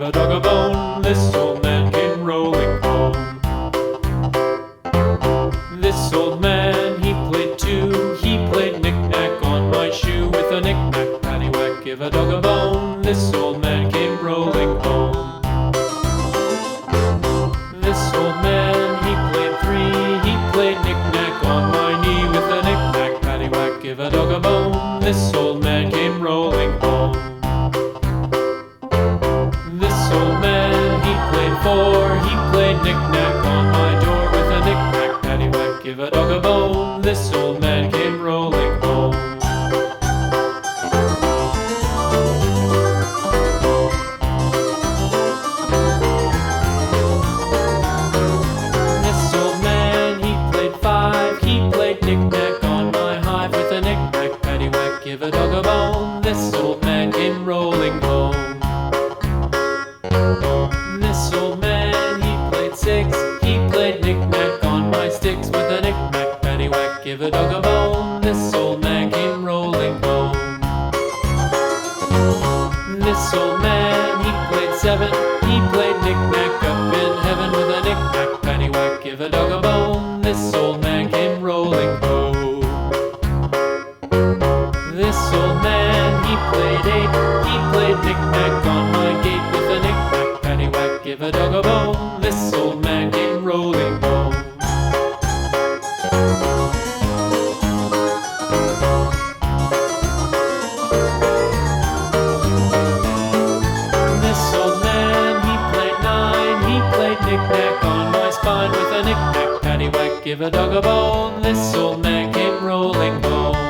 a dog a bone. This old man came rolling home. This old man, he played too. He played knick-knack on my shoe. With a knick-knack, paddywhack, give a dog a bone. This old man came rolling home. This old man, he played three. He played knick-knack on my knee. With a knick-knack, paddywhack, give a dog a bone. This old man came rolling home. This old man, he played four. He played knick-knack on my door. With a knick-knack, paddywhack, give a dog a bone. This old man came rolling home. This old man, he played five. He played knick-knack on my hive. With a knick-knack, paddywhack, give a dog a bone. This old man came rolling home. This old man, he played six. He played knick-knack on my sticks. With a knick-knack, paddywhack, give a dog a bone. This old man came rolling home. This old man, he played seven. He played knick-knack up in heaven. With a knick-knack, paddywhack, give a dog a bone. This old man came rolling home. This old man, he played eight. He played knick-knack on my gate. With a knick-knack, paddywhack, give a dog a bone. This old man came rolling home. This old man, he played nine. He played knick-knack on my spine. With a knick-knack, paddywhack, give a dog a bone. This old man came rolling home.